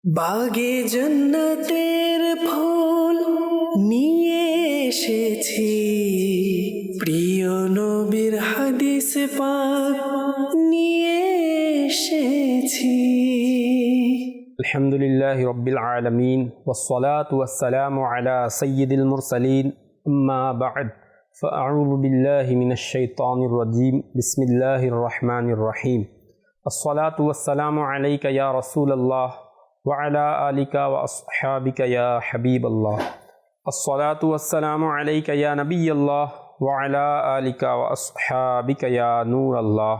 বাগে জন্নতের ফুল নিয়ে এসেছি, প্রিয় নবীর হাদিস পাক নিয়ে এসেছি। আলহামদুলিল্লাহি রাব্বিল আলামিন ওয়াসসালাতু ওয়াসসালামু আলা সাইয়্যিদিল মুরসালিন আম্মা বা'দ ফাআউযু বিল্লাহি মিনাশ শাইতানির রাজীম বিসমিল্লাহির রহমানির রহিম আসসালাতু ওয়াসসালামু আলাইকা ইয়া রাসূলুল্লাহ ওয়া আলা আলিকা ওয়া আসহাবিকা ইয়া হাবিবাল্লাহ আসসালাতু ওয়াসসালামু আলাইকা ইয়া নবিয়াল্লাহ ওয়া আলা আলিকা ওয়া আসহাবিকা ইয়া নূরাল্লাহ।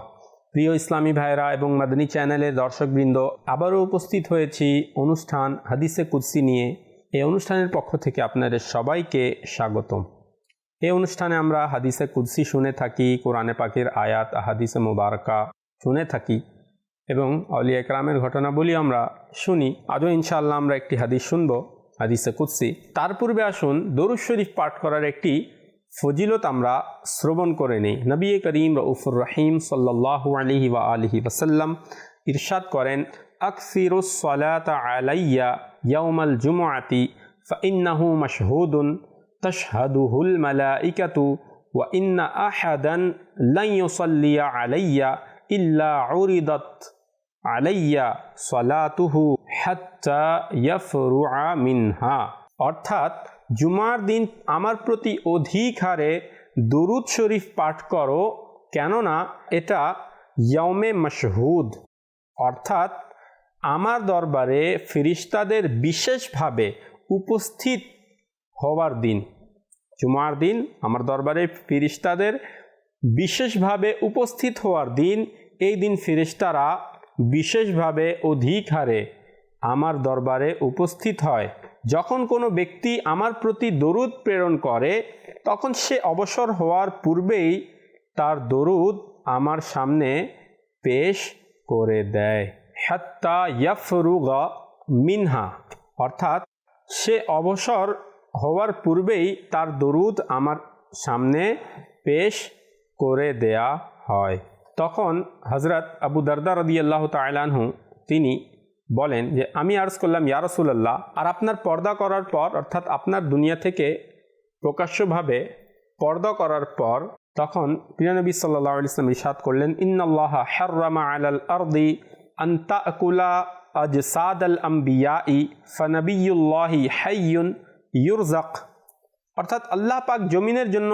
প্রিয় ইসলামী ভাইরা এবং মাদানী চ্যানেলের দর্শকবৃন্দ, আবারও উপস্থিত হয়েছি অনুষ্ঠান হাদিসে কুদসি নিয়ে। এই অনুষ্ঠানের পক্ষ থেকে আপনাদের সবাইকে স্বাগতম। এই অনুষ্ঠানে আমরা হাদিসে কুদসি শুনে থাকি, কোরআনে পাকের আয়াত হাদিসে মুবারকা শুনে থাকি এবং আউলিয়া কেরামের ঘটনাবলী আমরা শুনি। আজও ইনশাআল্লাহ আমরা একটি হাদিস শুনব, হাদিসে কুদসি। তার পূর্বে আসুন দরুদ শরীফ পাঠ করার একটি ফজিলত আমরা শ্রবণ করে নিই। নবী করিম রউফুর রহিম সাল্লাল্লাহু আলাইহি ওয়া আলিহি ওয়াসাল্লাম ইরশাদ করেন, আকসিরুস সালাতা আলাইয়া ইয়াউমাল জুমআতি ফাইন্নাহু মাশহুদুন তাশহাদুহুল মালাইকাতু ওয়া ইন্না আহাদান লা ইউসাল্লিয়া আলাইয়া ইল্লা উরিদাত আলাইয়া সালাতুহু হাত্তা ইয়াফরুআ মিনহা। অর্থাৎ জুমার দিন আমার প্রতি অধিক হারে দুরুদ শরীফ পাঠ করো, কেননা এটা ইয়াউমে মাশহুদ, অর্থাৎ আমার দরবারে ফেরেশতাদের বিশেষভাবে উপস্থিত হওয়ার দিন। জুমার দিন আমার দরবারে ফেরেশতাদের বিশেষভাবে উপস্থিত হওয়ার দিন। এই দিন ফেরেশতারা বিশেষভাবে অধিক হারে আমার দরবারে উপস্থিত হয়। যখন কোনো ব্যক্তি আমার প্রতি দরুদ প্রেরণ করে, তখন সে অবসর হওয়ার পূর্বেই তার দরুদ আমার সামনে পেশ করে দেয়। হাত্তা ইয়াফরুগা মিনহা, অর্থাৎ সে অবসর হওয়ার পূর্বেই তার দরুদ আমার সামনে পেশ করে দেয়া হয়। তখন হযরত আবু দারদা রাদিয়াল্লাহু তাআলা আনহু তিনি বলেন যে, আমি আরজ করলাম, ইয়া রাসূলুল্লাহ, আর আপনার পর্দা করার পর, অর্থাৎ আপনার দুনিয়া থেকে প্রকাশ্যভাবে পর্দা করার পর, তখন প্রিয় নবী সাল্লাল্লাহু আলাইহি ওয়াসাল্লাম ইরশাদ করলেন, ইন্নাল্লাহা হাররামা আলাল আরদি আন তাকুলা আজসাদাল আমবিয়াই ফানাবিয়ুল্লাহি হাইয়ুন ইউরজাক। অর্থাৎ আল্লাহ পাক জমিনের জন্য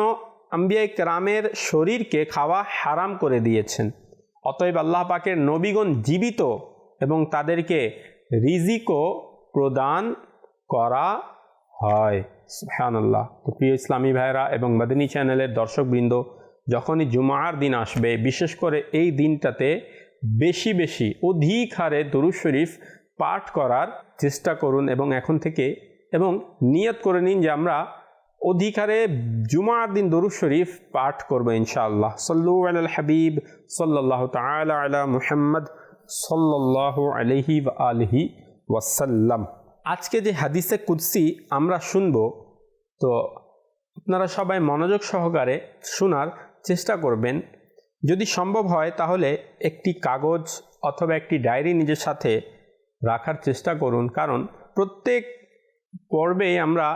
আম্বিয়া কেরামের শরীরকে খাওয়া হারাম করে দিয়েছেন। অতএব আল্লাহ পাকের নবীগণ জীবিত এবং তাদেরকে রিজিকও প্রদান করা হয়। সুবহানাল্লাহ। তো প্রিয় ইসলামী ভাইরা এবং মাদানী চ্যানেলের দর্শকবৃন্দ, যখনই জুমার দিন আসবে, বিশেষ করে এই দিনটাতে বেশি বেশি অধিক হারে দরুদ শরীফ পাঠ করার চেষ্টা করুন এবং এখন থেকে এবং নিয়ত করে নিন যে আমরা অধিক হারে জুমার দিন দরুদ শরীফ পাঠ করবো ইনশাআল্লাহ। সাল্লু আলাল হাবিব সাল্লাল্লাহু তাআলা আলা মুহাম্মদ সাল্লাল্লাহু আলাইহি ওয়া আলিহি ওয়াসাল্লাম। আজকে যে হাদিসে কুদসি আমরা শুনব, তো আপনারা সবাই মনোযোগ সহকারে শোনার চেষ্টা করবেন। যদি সম্ভব হয় তাহলে একটি কাগজ অথবা একটি ডায়েরি নিজের সাথে রাখার চেষ্টা করুন, কারণ প্রত্যেক পর্বে আমরা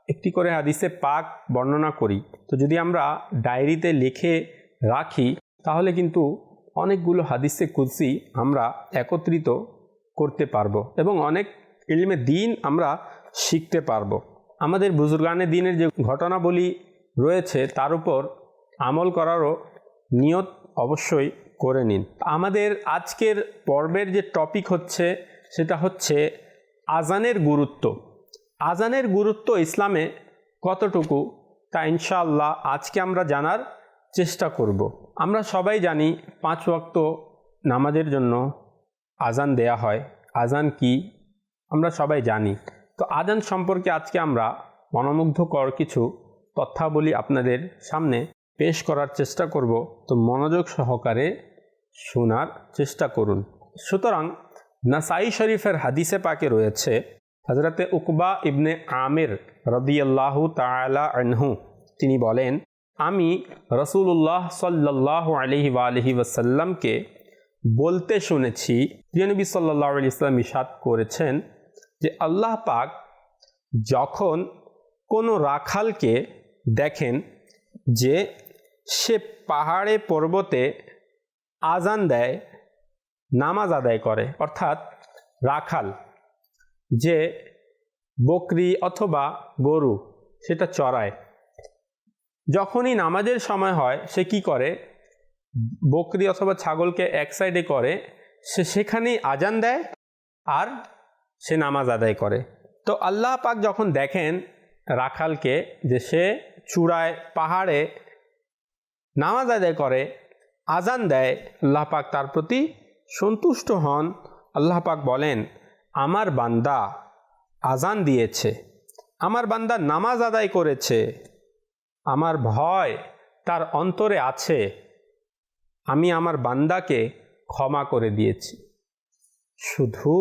একটি করে হাদিসে পাক বর্ণনা করি। তো যদি আমরা ডায়েরিতে লিখে রাখি তাহলে কিন্তু অনেকগুলো হাদিসে কুদসি আমরা একত্রিত করতে পারবো এবং অনেক ইলমে দিন আমরা শিখতে পারবো। আমাদের বুজুর্গানে দিনের যে ঘটনাবলী রয়েছে তার উপর আমল করারও নিয়ত অবশ্যই করে নিন। আমাদের আজকের পর্বের যে টপিক হচ্ছে সেটা হচ্ছে আজানের গুরুত্ব। আজানের গুরুত্ব ইসলামে কতটুকু, তা ইনশাআল্লাহ আজকে আমরা জানার চেষ্টা করব। আমরা সবাই জানি 5 ওয়াক্ত নামাজের জন্য আজান দেয়া হয়। আজান কি আমরা সবাই জানি। তো আজান সম্পর্কে আজকে আমরা মনোমুগ্ধকর কিছু তথ্যাবলী আপনাদের সামনে পেশ করার চেষ্টা করব। তো মনোযোগ সহকারে শোনার চেষ্টা করুন। সুতরাং নাসাই শরীফের হাদিসে পাকে রয়েছে, হযরতে উকবা ইবনে আমির রাদিয়াল্লাহু তাআলা আনহু তিনি বলেন, আমি রাসূলুল্লাহ সাল্লাল্লাহু আলাইহি ওয়া আলিহি ওয়াসাল্লামকে বলতে শুনেছি, প্রিয় নবী সাল্লাল্লাহু আলাইহি ওয়াসাল্লাম ইরশাদ করেছেন, যে আল্লাহ পাক যখন কোনো রাখালকে দেখেন যে সে পাহাড়ে পর্বতে আজান দেয়, নামাজ আদায় করে, অর্থাৎ রাখাল যে বকরি অথবা গরু সেটা চড়ায়, যখনই নামাজের সময় হয় সে কি করে, বকরি অথবা ছাগলকে এক সাইডে করে, সে সেখানেই আজান দেয় আর সে নামাজ আদায় করে। তো আল্লাহ পাক যখন দেখেন রাখালকে যে সে চূড়ায় পাহাড়ে নামাজ আদায় করে, আজান দেয়, আল্লাহ পাক তার প্রতি সন্তুষ্ট হন। আল্লাহ পাক বলেন, আমার বান্দা আজান দিয়েছে, আমার বান্দা নামাজ আদায় করেছে, আমার ভয় তার অন্তরে আছে, আমি আমার বান্দাকে ক্ষমা করে দিয়েছি। শুধু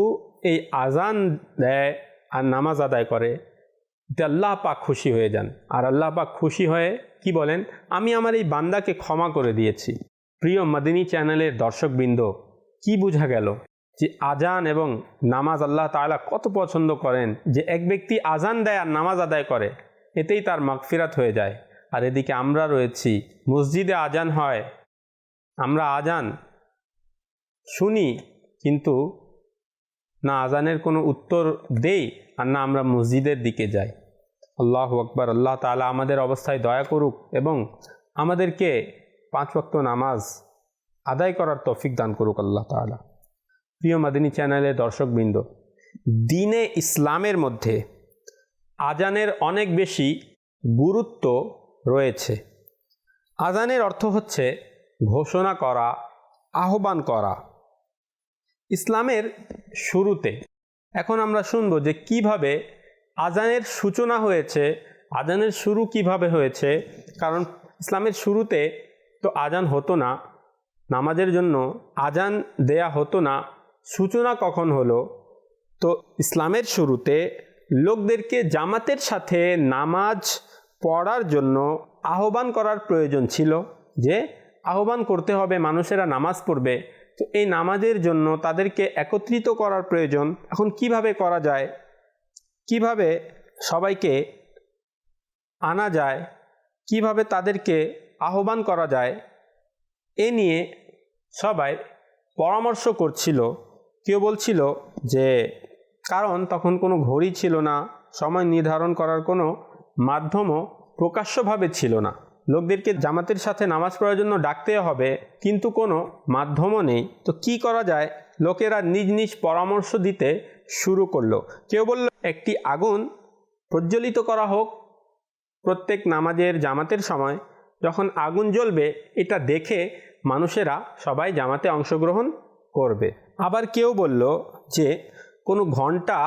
এই আজান দেয় আর নামাজ আদায় করে, যে আল্লাহ পাক খুশি হয়ে যান। আর আল্লাহ পাক খুশি হয়ে কি বলেন, আমি আমার এই বান্দাকে ক্ষমা করে দিয়েছি। প্রিয় মাদিনী চ্যানেলের দর্শকবৃন্দ, কি বোঝা গেল যে আজান এবং নামাজ আল্লাহ তাআলা কত পছন্দ করেন। যে এক ব্যক্তি আজান দেয় আর নামাজ আদায় করে, এতেই তার মাগফিরাত হয়ে যায়। আর এদিকে আমরা রয়েছি, মসজিদে আজান হয়, আমরা আজান শুনি, কিন্তু না আজানের কোনো উত্তর দেই আর না আমরা মসজিদের দিকে যাই। আল্লাহু আকবার। আল্লাহ তাআলা আমাদের অবস্থায় দয়া করুক এবং আমাদেরকে 5 ওয়াক্ত নামাজ আদায় করার তৌফিক দান করুক আল্লাহ তাআলা। প্রিয় মাদিনী চ্যানেলের দর্শকবৃন্দ, দ্বীনে ইসলামের মধ্যে আজানের অনেক বেশি গুরুত্ব রয়েছে। আজানের অর্থ হচ্ছে ঘোষণা করা, আহ্বান করা। ইসলামের শুরুতে এখন আমরা শুনব যে কিভাবে আজানের সূচনা হয়েছে, আজানের শুরু কিভাবে হয়েছে। কারণ ইসলামের শুরুতে তো আজান হতো না, নামাজের জন্য আজান দেয়া হতো না। সূচনা কখন হলো? তো ইসলামের শুরুতে লোকদেরকে জামাতের সাথে নামাজ পড়ার জন্য আহ্বান করার প্রয়োজন ছিল, যে আহ্বান করতে হবে, মানুষেরা নামাজ পড়বে। তো এই নামাজের জন্য তাদেরকে একত্রিত করার প্রয়োজন। এখন কিভাবে করা যায়, কিভাবে সবাইকে আনা যায়, কিভাবে তাদেরকে আহ্বান করা যায়, এ নিয়ে সবাই পরামর্শ করছিল। কেউ বলছিল যে, কারণ তখন কোনো ঘড়ি ছিল না, সময় নির্ধারণ করার কোনো মাধ্যমও প্রকাশ্যভাবে ছিল না, লোকদেরকে জামাতের সাথে নামাজ পড়ার জন্য ডাকতে হবে, কিন্তু কোনো মাধ্যমও নেই। তো কি করা যায়? লোকেরা নিজ নিজ পরামর্শ দিতে শুরু করলো। কেউ বলল একটি আগুন প্রজ্বলিত করা হোক প্রত্যেক নামাজের জামাতের সময়, যখন আগুন জ্বলবে এটা দেখে মানুষেরা সবাই জামাতে অংশগ্রহণ করবে। আবার কেউ বলল যে কোনো ঘন্টা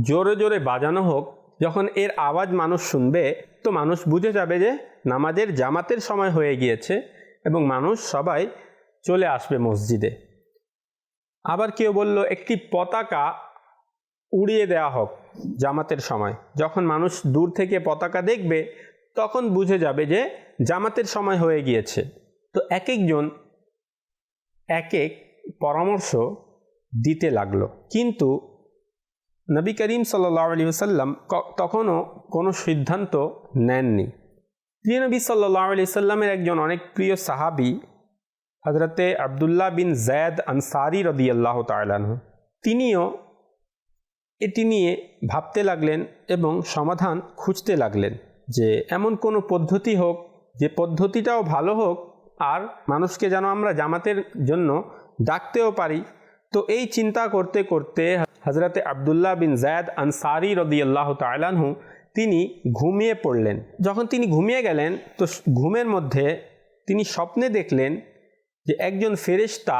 জোরে জোরে বাজানো হোক, যখন এর আওয়াজ মানুষ শুনবে তো মানুষ বুঝে যাবে যে নামাজের জামাতের সময় হয়ে গিয়েছে এবং মানুষ সবাই চলে আসবে মসজিদে। আবার কেউ বলল একটি পতাকা উড়িয়ে দেওয়া হোক জামাতের সময়, যখন মানুষ দূর থেকে পতাকা দেখবে তখন বুঝে যাবে যে জামাতের সময় হয়ে গিয়েছে। তো এক একজন এক এক পরামর্শ দিতে লাগলো, কিন্তু নবী করিম সাল্লাল্লাহু আলাইহি ওয়াসাল্লাম তখনও কোনো সিদ্ধান্ত নেননি। প্রিয় নবী সাল্লাল্লাহু আলাইহি ওয়াসাল্লামের একজন অনেক প্রিয় সাহাবী হযরতে আব্দুল্লাহ বিন যায়েদ আনসারী রাদিয়াল্লাহু তাআলা আনহু, তিনিও এটি নিয়ে ভাবতে লাগলেন এবং সমাধান খুঁজতে লাগলেন যে এমন কোনো পদ্ধতি হোক যে পদ্ধতিটাও ভালো হোক আর মানুষকে যেন আমরা জামাতের জন্য ডাকতেও পারি। তো এই চিন্তা করতে করতে হযরতে আব্দুল্লাহ বিন যায়েদ আনসারী রাদিয়াল্লাহু তাআলা আনহু তিনি ঘুমিয়ে পড়লেন। যখন তিনি ঘুমিয়ে গেলেন তো ঘুমের মধ্যে তিনি স্বপ্নে দেখলেন যে একজন ফেরেশতা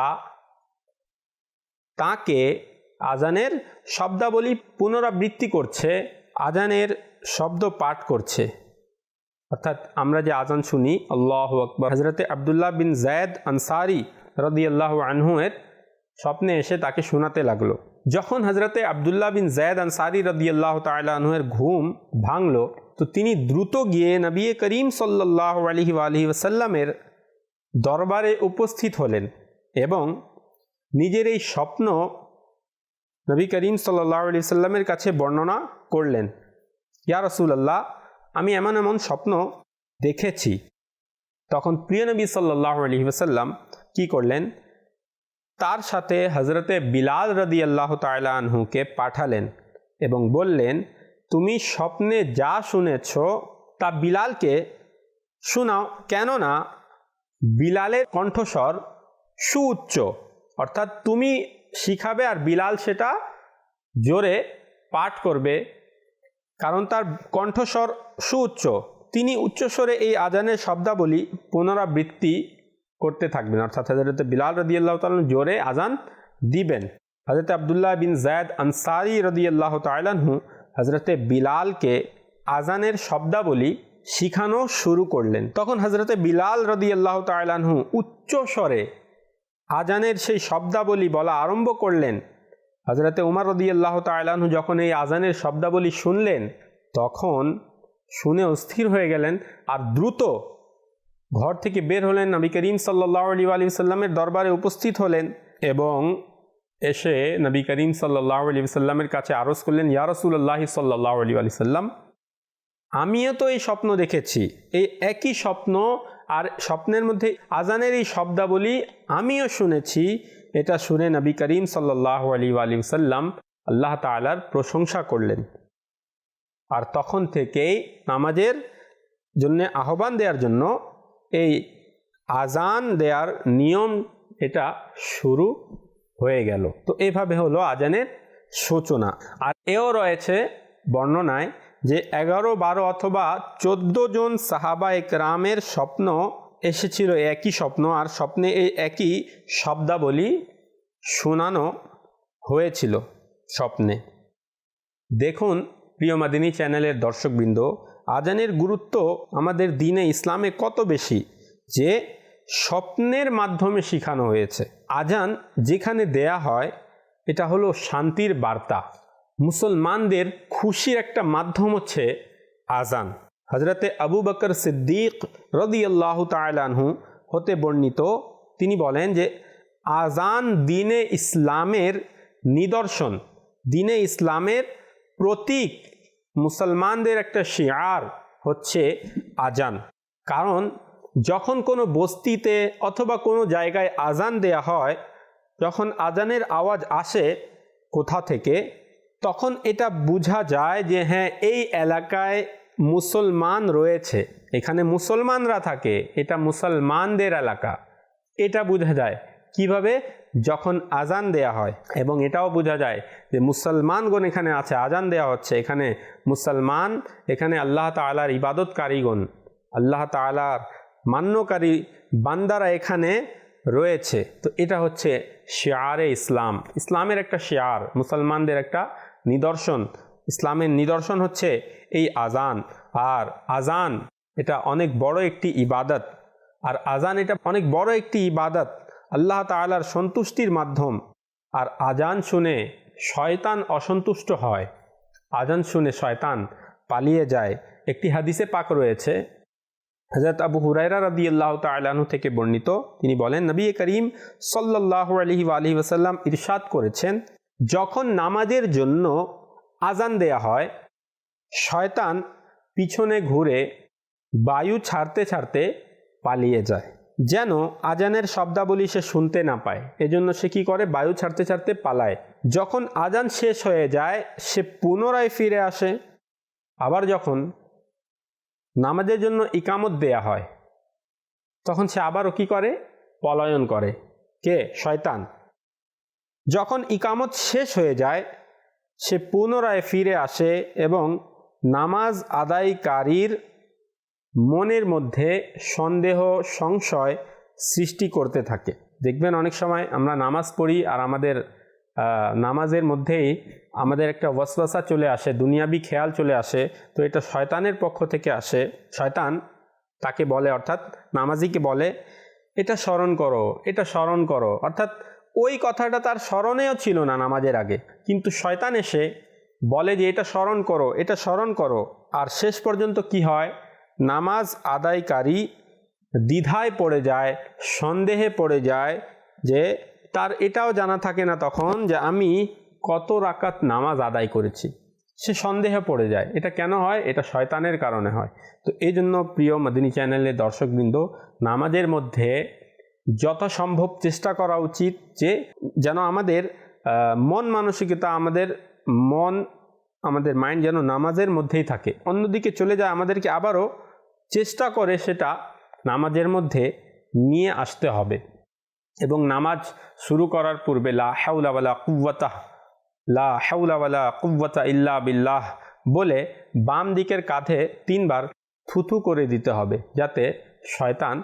তাকে আজানের শব্দাবলী পুনরাবৃত্তি করছে, আজানের শব্দ পাঠ করছে। অর্থাৎ আমরা যে আজান শুনি আল্লাহু আকবার, হযরতে আব্দুল্লাহ বিন যায়েদ আনসারী রাদিয়াল্লাহু আনহু এর স্বপ্নে এসে তাকে শোনাতে লাগলো। যখন হযরতে আব্দুল্লাহ বিন যায়েদ আনসারী রাদিয়াল্লাহু তাআলা আনহু এর ঘুম ভাঙলো তো তিনি দ্রুত গিয়ে নবী করিম সাল্লাল্লাহু আলাইহি ওয়াসাল্লামের দরবারে উপস্থিত হলেন এবং নিজের এই স্বপ্ন নবী করিম সাল্লাল্লাহু আলাইহি সাল্লামের কাছে বর্ণনা করলেন, ইয়া রাসূলুল্লাহ, আমি এমন এমন স্বপ্ন দেখেছি। তখন প্রিয় নবী সাল্লাল্লাহু আলাইহি ওয়াসাল্লাম কি করলেন, তার সাথে হযরতে বিলাল রাদিয়াল্লাহু তাআলা আনহুকে পাঠালেন এবং বললেন, তুমি স্বপ্নে যা শুনেছ তা বিলালকে শোনাও, কেননা বিলালের কণ্ঠস্বর সুউচ্চ, অর্থাৎ তুমি শিখাবে আর বিলাল সেটা জোরে পাঠ করবে, কারণ তার কণ্ঠস্বর সুউচ্চ। তিনি উচ্চস্বরে এই আজানের শব্দাবলী পুনরাবৃত্তি করতে থাকবেন, অর্থাৎ হযরত বিলাল রাদিয়াল্লাহু তাআলা জোরে আজান দিবেন। হযরত আব্দুল্লাহ বিন যায়েদ আনসারী রাদিয়াল্লাহু তাআলা আনহু হযরতে বিলালকে আজানের শব্দাবলী শিখানো শুরু করলেন। তখন হযরতে বিলাল রাদিয়াল্লাহু তাআলা আনহু উচ্চস্বরে আজানের সেই শব্দাবলী বলা আরম্ভ করলেন। হযরতে উমর রাদিয়াল্লাহু তাআলা আনহু যখন এই আজানের শব্দাবলী শুনলেন, তখন শুনে অস্থির হয়ে গেলেন আর দ্রুত ঘর থেকে বের হলেন, নবী করিম সাল্লাল্লাহু আলাইহি ওয়াসাল্লামের দরবারে উপস্থিত হলেন এবং এসে নবী করিম সাল্লাল্লাহু আলাইহি ওয়াসাল্লামের কাছে আরজ করলেন, ইয়া রাসূলুল্লাহ সাল্লাল্লাহু আলাইহি ওয়াসাল্লাম, আমিও তো এই স্বপ্ন দেখেছি, এই একই স্বপ্ন, আর স্বপ্নের মধ্যে আজানের এই শব্দাবলী আমিও শুনেছি। এটা শুনে নবী করিম সাল্লাল্লাহু আলাইহি ওয়াসাল্লাম আল্লাহ তাআলার প্রশংসা করলেন। আর তখন থেকেই নামাজের জন্য আহ্বান দেওয়ার জন্য এই আজান দেওয়ার নিয়ম এটা শুরু হয়ে গেল। তো এইভাবে হলো আজানের সূচনা। আর এও রয়েছে বর্ণনায় যে 11, 12 অথবা 14 জন সাহাবা একরামের স্বপ্ন এসেছিল, একই স্বপ্ন, আর স্বপ্নে এই একই শব্দাবলী শোনানো হয়েছিল স্বপ্নে। দেখুন প্রিয় মাদিনী চ্যানেলের দর্শকবৃন্দ, আজানের গুরুত্ব আমাদের দ্বীনে ইসলামে কত বেশি যে স্বপ্নের মাধ্যমে শেখানো হয়েছে। আজান যেখানে দেয়া হয় এটা হলো শান্তির বার্তা, মুসলমানদের খুশির একটা মাধ্যম হচ্ছে আজান। হযরতে আবু বকর সিদ্দিক রাদিয়াল্লাহু তাআলা আনহু হতে বর্ণিত, তিনি বলেন যে আজান দ্বীনে ইসলামের নিদর্শন, দ্বীনে ইসলামের প্রতীক, মুসলমানদের একটা শিআর হচ্ছে আজান। কারণ যখন কোনো বস্তিতে অথবা কোনো জায়গায় আজান দেয়া হয়, যখন আজানের আওয়াজ আসে কোথা থেকে, তখন এটা বোঝা যায় যে হ্যাঁ, এই এলাকায় মুসলমান রয়েছে, এখানে মুসলমানরা থাকে, এটা মুসলমানদের এলাকা। এটা বোঝা যায় কিভাবে, যখন আজান দেয়া হয়। এবং এটাও বোঝা যায় যে মুসলমানগণ এখানে আছে, আজান দেয়া হচ্ছে, এখানে মুসলমান, এখানে আল্লাহ তাআলার ইবাদতকারীগণ, আল্লাহ তাআলার মান্যকারী বান্দারা এখানে রয়েছে। তো এটা হচ্ছে শিআরে ইসলাম, ইসলামের একটা শিআর, মুসলমানদের একটা নিদর্শন। ইসলামের নিদর্শন হচ্ছে এই আজান। আর আজান এটা অনেক বড় একটি ইবাদত, আর আজান এটা অনেক বড় একটি ইবাদত, আল্লাহ তাআলার সন্তুষ্টির মাধ্যম। আর আজান শুনে শয়তান অসন্তুষ্ট হয়, আজান শুনে শয়তান পালিয়ে যায়। একটি হাদিসে পাক রয়েছে, হযরত আবু হুরায়রা রাদিয়াল্লাহু তাআলা আনহু থেকে বর্ণিত, তিনি বলেন, নবী করিম সাল্লাল্লাহু আলাইহি ওয়াসাল্লাম ইরশাদ করেছেন, যখন নামাজের জন্য আজান দেয়া হয়, শয়তান পিছনে ঘুরে বায়ু ছাড়তে ছাড়তে পালিয়ে যায়, যেন আজানের শব্দাবলী সে শুনতে না পায়। এজন্য সে কি করে, বায়ু ছাড়তে ছাড়তে পালায়। যখন আজান শেষ হয়ে যায়, সে পুনরায় ফিরে আসে। আবার যখন নামাজের জন্য ইকামত দেয়া হয়, তখন সে আবারও কি করে, পলায়ন করে। কে? শয়তান। যখন ইকামত শেষ হয়ে যায়, সে পুনরায় ফিরে আসে এবং নামাজ আদায়কারীর মনের মধ্যে সন্দেহ, সংশয় সৃষ্টি করতে থাকে। দেখবেন অনেক সময় আমরা নামাজ পড়ি আর আমাদের নামাজের মধ্যেই আমাদের একটা ওয়াসওয়াসা চলে আসে, দুনিয়াবি খেয়াল চলে আসে। তো এটা শয়তানের পক্ষ থেকে আসে। শয়তান তাকে বলে, অর্থাৎ নামাজিকে বলে, এটা স্মরণ করো, এটা স্মরণ করো। অর্থাৎ ওই কথাটা তার স্মরণেও ছিল না নামাজের আগে, কিন্তু শয়তান এসে বলে যে এটা স্মরণ করো, এটা স্মরণ করো। আর শেষ পর্যন্ত কি হয়, নামাজ আদায়কারী দ্বিধায় পড়ে যায়, সন্দেহে পড়ে যায়, যে তার এটাও জানা থাকে না তখন যে আমি কত রাকাত নামাজ আদায় করেছি, সে সন্দেহে পড়ে যায়। এটা কেন হয়? এটা শয়তানের কারণে হয়। তো এই জন্য প্রিয় মাদিনী চ্যানেলের দর্শকবৃন্দ, নামাজের মধ্যে যথাসম্ভব চেষ্টা করা উচিত যে যেন আমাদের মন মানসিকতা, আমাদের মাইন্ড যেন নামাজের মধ্যেই থাকে, অন্যদিকে চলে যায় আমাদেরকে আবারও চেষ্টা করে সেটা নামাজের মধ্যে নিয়ে আসতে হবে। এবং নামাজ শুরু করার পূর্বে লা হাওলা ওয়ালা কুওয়াতা ইল্লা বিল্লাহ বলে বাম দিকের কাঁধে 3 বার থুথু করে দিতে হবে, যাতে শয়তান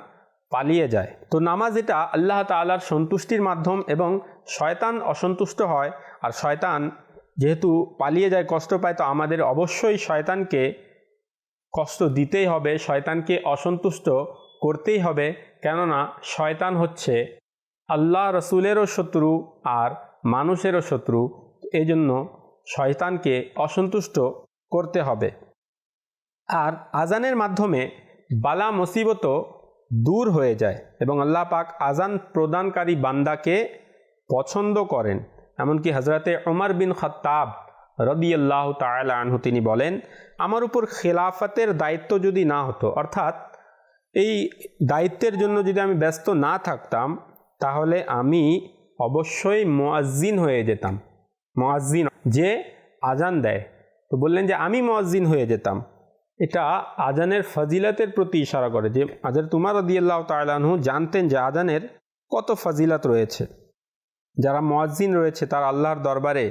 পালিয়ে যায়। তো নামাজ এটা আল্লাহ তাআলার সন্তুষ্টির মাধ্যম, এবং শয়তান অসন্তুষ্ট হয়। আর শয়তান যেহেতু পালিয়ে যায়, কষ্ট পায়, তো আমাদের অবশ্যই শয়তানকে কষ্ট দিতেই হবে, শয়তানকে অসন্তুষ্ট করতেই হবে। কেননা শয়তান হচ্ছে আল্লাহ রসুলেরও শত্রু আর মানুষেরও শত্রু। এই জন্য শয়তানকে অসন্তুষ্ট করতে হবে। আর আজানের মাধ্যমে বালা মুসিবতও দূর হয়ে যায়, এবং আল্লাহ পাক আজান প্রদানকারী বান্দাকে পছন্দ করেন। এমনকি হজরতে উমর বিন খাত্তাব রাদিয়াল্লাহু তাআলা আনহু তিনি বলেন, আমার উপর খেলাফতের দায়িত্ব যদি না হতো, অর্থাৎ এই দায়িত্বের জন্য যদি আমি ব্যস্ত না থাকতাম, তাহলে আমি অবশ্যই মুয়াজ্জিন হয়ে যেতাম। মুয়াজ্জিন যে আজান দেয়, তো বললেন যে আমি মুয়াজ্জিন হয়ে যেতাম। এটা আজানের ফজিলতের প্রতি ইশারা করে, যে হযরত উমর রাদিয়াল্লাহু তাআলা আনহু জানতেন যে আজানের কত ফজিলত রয়েছে। যারা মুয়াজ্জিন রয়েছে তারা আল্লাহর দরবারে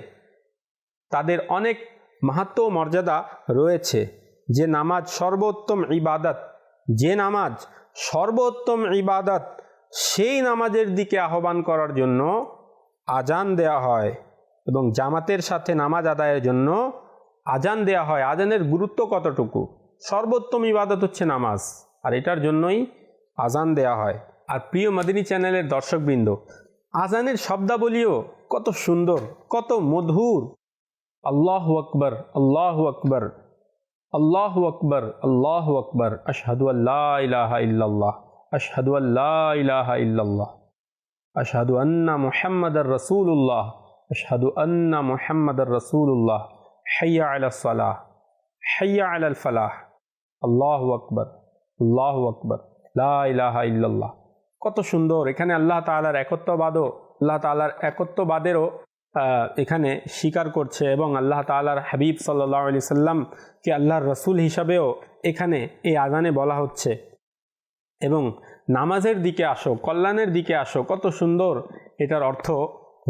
তাদের অনেক মাহাত্ম্য ও মর্যাদা রয়েছে। যে নামাজ সর্বোত্তম ইবাদত, যে নামাজ সর্বোত্তম ইবাদত, সেই নামাজের দিকে আহ্বান করার জন্য আজান দেয়া হয়, এবং জামাতের সাথে নামাজ আদায়ের জন্য আজান দেয়া হয়। আজানের গুরুত্ব কতটুকু! সর্বোত্তম ইবাদত হচ্ছে নামাজ, আর এটার জন্যই আজান দেয়া হয়। আর প্রিয় মাদিনী চ্যানেলের দর্শকবৃন্দ, আজানের শব্দাবলীও কত সুন্দর, কত মধুর। আল্লাহু আকবার, আল্লাহু আকবার, আল্লাহু আকবার, আল্লাহু আকবার, আশহাদু আল্লা ইলাহা ইল্লাল্লাহ, আশহাদু আল্লা ইলাহা ইল্লাল্লাহ, আশহাদু আন্না মুহাম্মাদার রাসূলুল্লাহ, আশহাদু আন্না মুহাম্মাদার রাসূলুল্লাহ, হাইয়া আলাস সালাহ, হাইয়া আলাল ফালাহ, আল্লাহু আকবার, আল্লাহু আকবার, লা ইলাহা ইল্লাল্লাহ। কত সুন্দর! এখানে আল্লাহ তাআলার একত্ববাদেরও এখানে স্বীকার করছে, এবং আল্লাহ তাআলার হাবিব সাল্লাল্লাহু আলাইহি সাল্লামকে আল্লাহর রসুল হিসাবেও এখানে এই আজানে বলা হচ্ছে। এবং নামাজের দিকে আসো, কল্যাণের দিকে আসো, কত সুন্দর এটার অর্থ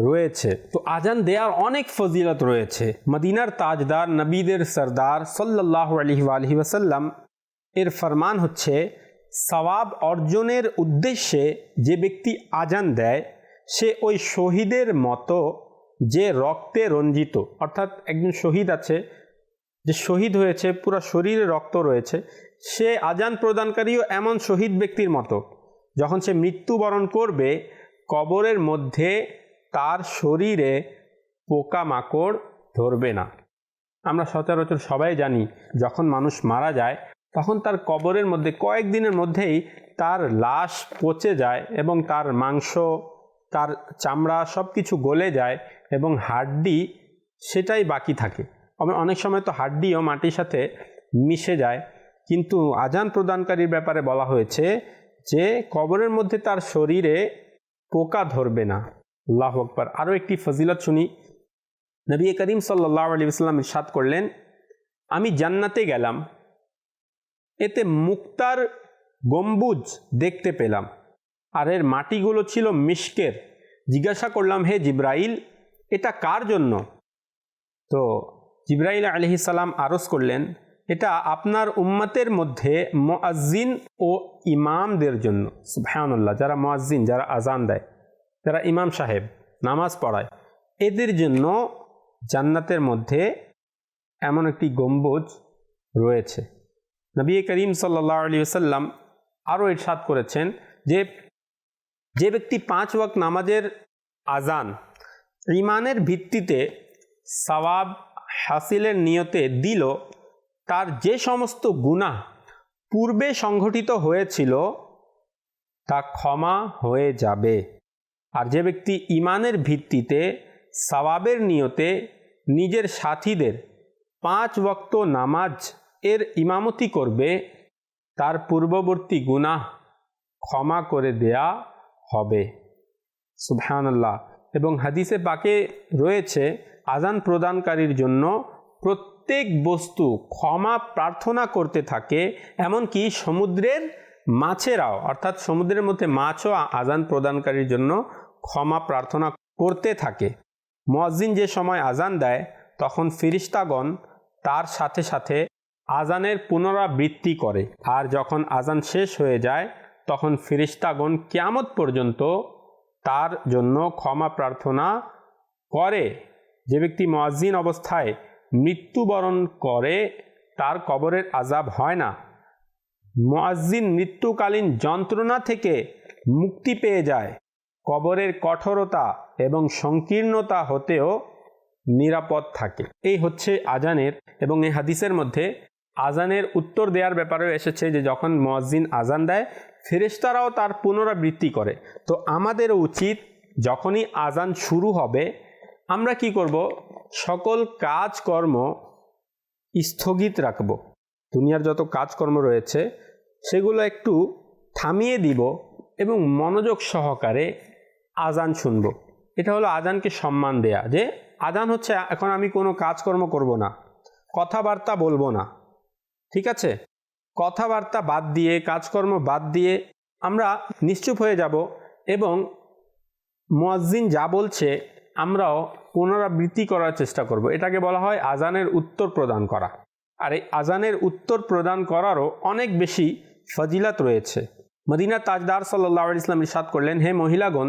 রয়েছে। তো আজান দেওয়ার অনেক ফজিলত রয়েছে। মদিনার তাজদার, নবীদের সরদার সাল্লাল্লাহু আলাইহি ওয়াসাল্লাম এর ফরমান হচ্ছে, সওয়াব অর্জনের উদ্দেশ্যে যে ব্যক্তি আজান দেয়, সে ওই শহীদের মতো যে রক্তে রঞ্জিত, অর্থাৎ একজন শহীদ আছে, যে শহীদ হয়েছে, পুরো শরীরে রক্ত রয়েছে, সে আজান প্রদানকারীও এমন শহীদ ব্যক্তির মতো। যখন সে মৃত্যুবরণ করবে, কবরের মধ্যে তার শরীরে পোকামাকড় ধরবে না। আমরা সচরাচর সবাই জানি, যখন মানুষ মারা যায় তখন তার কবরের মধ্যে কয়েকদিনের মধ্যেই তার লাশ পচে যায়, এবং তার মাংস, তার চামড়া সব কিছু গলে যায়, এবং হাড্ডি সেটাই বাকি থাকে। অনেক সময় তো হাড্ডিও মাটির সাথে মিশে যায়। কিন্তু আজান প্রদানকারীর ব্যাপারে বলা হয়েছে যে কবরের মধ্যে তার শরীরে পোকা ধরবে না। আল্লাহু আকবার। আরও একটি ফজিলত শুনি। নবী করিম সাল্লাল্লাহু আলাইহি ওয়াসাল্লাম ইরশাদ করলেন, আমি জান্নাতে গেলাম, এতে মুক্তার গম্বুজ দেখতে পেলাম, আর এর মাটিগুলো ছিল মিশকের। জিজ্ঞাসা করলাম, হে জিব্রাইল, এটা কার জন্য? তো জিব্রাইল আলাইহিস সালাম আরজ করলেন, এটা আপনার উম্মতের মধ্যে মুয়াজ্জিন ও ইমামদের জন্য। সুবহানাল্লাহ। যারা মুয়াজ্জিন, যারা আজান দেয়, যারা ইমাম সাহেব নামাজ পড়ায়, এদের জন্য জান্নাতের মধ্যে এমন একটি গম্বুজ রয়েছে। নবী করিম সাল্লাল্লাহু আলাইহি ওয়াসাল্লাম আরও ইরশাদ করেছেন যে ব্যক্তি 5 ওয়াক্ত নামাজের আজান ঈমানের ভিত্তিতে সওয়াব হাসিলের নিয়তে দিল, তার যে সমস্ত গুনাহ পূর্বে সংঘটিত হয়েছিল তা ক্ষমা হয়ে যাবে। আর যে ব্যক্তি ঈমানের ভিত্তিতে সওয়াবের নিয়তে নিজের সাথীদের 5 ওয়াক্ত নামাজ এর ইমামতি করবে, তার পূর্ববর্তী গুনাহ ক্ষমা করে দেয়া হবে। সুবহানাল্লাহ। এবং হাদিসে পাকে রয়েছে আজান প্রদানকারীর জন্য প্রত্যেক বস্তু ক্ষমা প্রার্থনা করতে থাকে, এমনকি সমুদ্রের মাছেরাও, অর্থাৎ সমুদ্রের মধ্যে মাছও আজান প্রদানকারীর জন্য ক্ষমা প্রার্থনা করতে থাকে। মুয়াজ্জিন যে সময় আজান দেয় তখন ফেরেশতাগণ তার সাথে সাথে আজানের পুনরাবৃত্তি করে, আর যখন আজান শেষ হয়ে যায় তখন ফেরেশতাগণ কিয়ামত পর্যন্ত তার জন্য ক্ষমা প্রার্থনা করে। যে ব্যক্তি মুয়াজ্জিন অবস্থায় মৃত্যুবরণ করে তার কবরের আযাব হয় না। মুয়াজ্জিন মৃত্যুকালীন যন্ত্রণা থেকে মুক্তি পেয়ে যায়, কবরের কঠোরতা এবং সংকীর্ণতা হতেও নিরাপদ থাকে। এই হচ্ছে আজানের। এবং এই হাদিসের মধ্যে আজানের উত্তর দেওয়ার ব্যাপারেও এসেছে যে যখন মুয়াজ্জিন আজান দেয় ফেরেশতারাও তার পুনরাবৃত্তি করে। তো আমাদেরও উচিত যখনই আজান শুরু হবে আমরা কি করব, সকল কাজকর্ম স্থগিত রাখব। দুনিয়ার যত কাজকর্ম রয়েছে সেগুলো একটু থামিয়ে দিব এবং মনোযোগ সহকারে আজান শুনব। এটা হলো আজানকে সম্মান দেয়া, যে আজান হচ্ছে এখন আমি কোনো কাজকর্ম করব না, কথাবার্তা বলবো না, ঠিক আছে? কথাবার্তা বাদ দিয়ে, কাজকর্ম বাদ দিয়ে আমরা নিশ্চুপ হয়ে যাব এবং মুয়াজ্জিন যা বলছে আমরাও পুনরাবৃত্তি করার চেষ্টা করব। এটাকে বলা হয় আজানের উত্তর প্রদান করা। আর এই আজানের উত্তর প্রদান করারও অনেক বেশি ফজিলত রয়েছে। মদিনার তাজদার সাল্লাল্লাহু আলাইহি ওয়াসাল্লাম ইরশাদ করলেন, হে মহিলাগণ,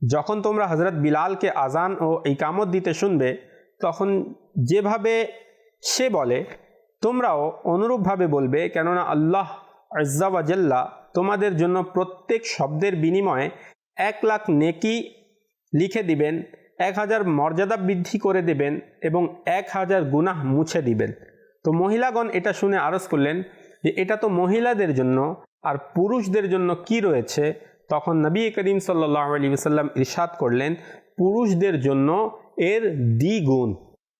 যখন তোমরা হযরত বিলালকে আজান ও ইকামত দিতে শুনবে তখন যেভাবে সে বলে তোমরাও অনুরূপভাবে বলবে, কেননা আল্লাহ আজ্জা ওয়া জাল্লা তোমাদের জন্য প্রত্যেক শব্দের বিনিময়ে 1,00,000 নেকি লিখে দিবেন, 1000 মর্যাদা বৃদ্ধি করে দেবেন এবং 1000 গুনাহ মুছে দিবেন। তো মহিলাগণ এটা শুনে আরজ করলেন যে এটা তো মহিলাদের জন্য, আর পুরুষদের জন্য কি রয়েছে? তখন নবী করিম সাল্লাল্লাহু আলাইহি ওয়াসাল্লাম ইরশাদ করলেন, পুরুষদের জন্য এর দ্বিগুণ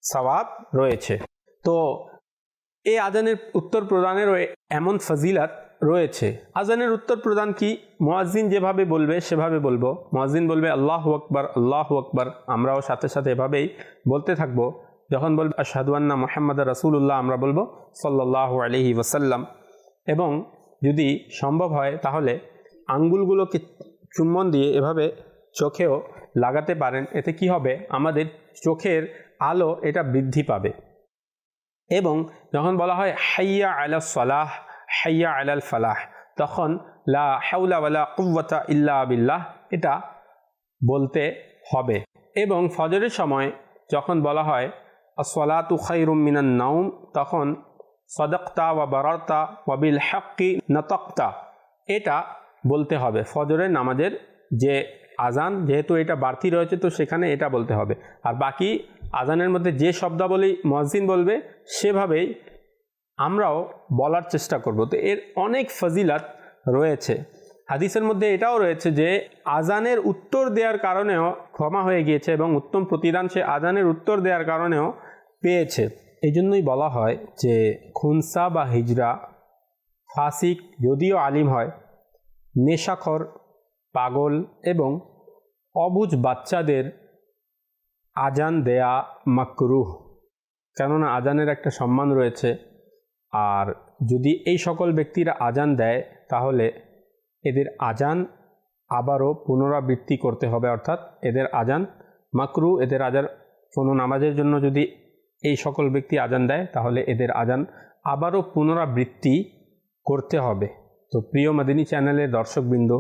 সওয়াব রয়েছে। তো এই আজানের উত্তর প্রদানেরও এমন ফজিলত রয়েছে। আজানের উত্তর প্রদান কি? মুয়াজ্জিন যেভাবে বলবে সেভাবে বলবো। মুয়াজ্জিন বলবে আল্লাহু আকবার, আল্লাহু আকবার, আমরাও সাথে সাথে এভাবেই বলতে থাকবো। যখন বলবে আশহাদু আন্না মুহাম্মাদুর রাসূলুল্লাহ আমরা বলবো সাল্লাল্লাহু আলাইহি ওয়াসাল্লাম। এবং যদি সম্ভব হয় তাহলে আঙ্গুলগুলোকে চুম্বন দিয়ে এভাবে চোখেও লাগাতে পারেন। এতে কি হবে, আমাদের চোখের আলো এটা বৃদ্ধি পাবে। এবং যখন বলা হয় হাইয়া আলাস সালাহ, হাইয়া আলাল ফালাহ, তখন লা হাওলা ওয়ালা কুওয়াতা ইল্লা বিল্লাহ এটা বলতে হবে। এবং ফজরের সময় যখন বলা হয় আসসালাতু খায়রুম মিনান নাওম, তখন সাদাকতা ওয়া বারারতা ওয়া বিল হাক্কি নাতাকতা এটা বলতে হবে। ফজরের নামাজের যে আজান, যেহেতু এটা বাড়তি রয়েছে তো সেখানে এটা বলতে হবে। আর বাকি আজানের মধ্যে যে শব্দাবলী মুয়াজ্জিন বলবে সেভাবেই আমরাও বলার চেষ্টা করব। তো এর অনেক ফজিলত রয়েছে। হাদিসের মধ্যে এটাও রয়েছে যে আজানের উত্তর দেওয়ার কারণেও ক্ষমা হয়ে গিয়েছে এবং উত্তম প্রতিদান সে আজানের উত্তর দেওয়ার কারণেও পেয়েছে। এই জন্যই বলা হয় যে খুনসা বা হিজড়া, ফাসিক যদিও আলিম হয়, নেশাখর, পাগল এবং অবুঝ বাচ্চাদের আজান দেয়া মাকরুহ, কেননা আজানের একটা সম্মান রয়েছে। আর যদি এই সকল ব্যক্তিরা আজান দেয় তাহলে এদের আজান আবারও পুনরাবৃত্তি করতে হবে, অর্থাৎ এদের আজান মাকরু। এদের আজান কোনো নামাজের জন্য যদি এই সকল ব্যক্তি আজান দেয় তাহলে এদের আজান আবারও পুনরাবৃত্তি করতে হবে। তো প্রিয় মাদিনী চ্যানেলের দর্শকবৃন্দ,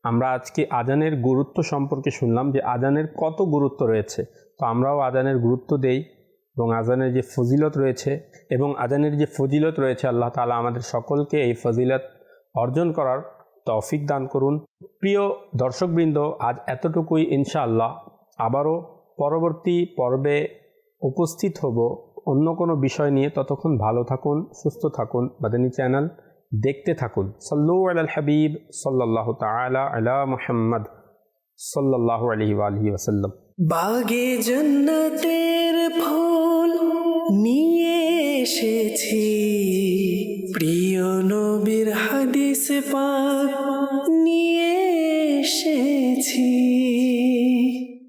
আমরা আজকে আজানের গুরুত্ব সম্পর্কে শুনলাম যে আজানের কত গুরুত্ব রয়েছে। তো আমরাও আজানের গুরুত্ব দেই এবং আজানের যে ফজিলত রয়েছে আল্লাহ তাআলা আমাদের সকলকে এই ফজিলত অর্জন করার তৌফিক দান করুন। প্রিয় দর্শকবৃন্দ, আজ এতটুকুই। ইনশাআল্লাহ আবারও পরবর্তী পর্বে উপস্থিত হব অন্য কোনো বিষয় নিয়ে। ততক্ষণ ভালো থাকুন, সুস্থ থাকুন, মাদানী চ্যানেল দেখতে থাকুন। সাল্লু আলাল হাবিব সাল্লাল্লাহু তাআলা আলা মুহাম্মদ সাল্লাল্লাহু আলাইহি ওয়া আলিহি ওয়াসাল্লাম। বাগে জান্নাতের ফুল নিয়ে এসেছি, প্রিয় নবীর হাদিস পাক নিয়ে এসেছি।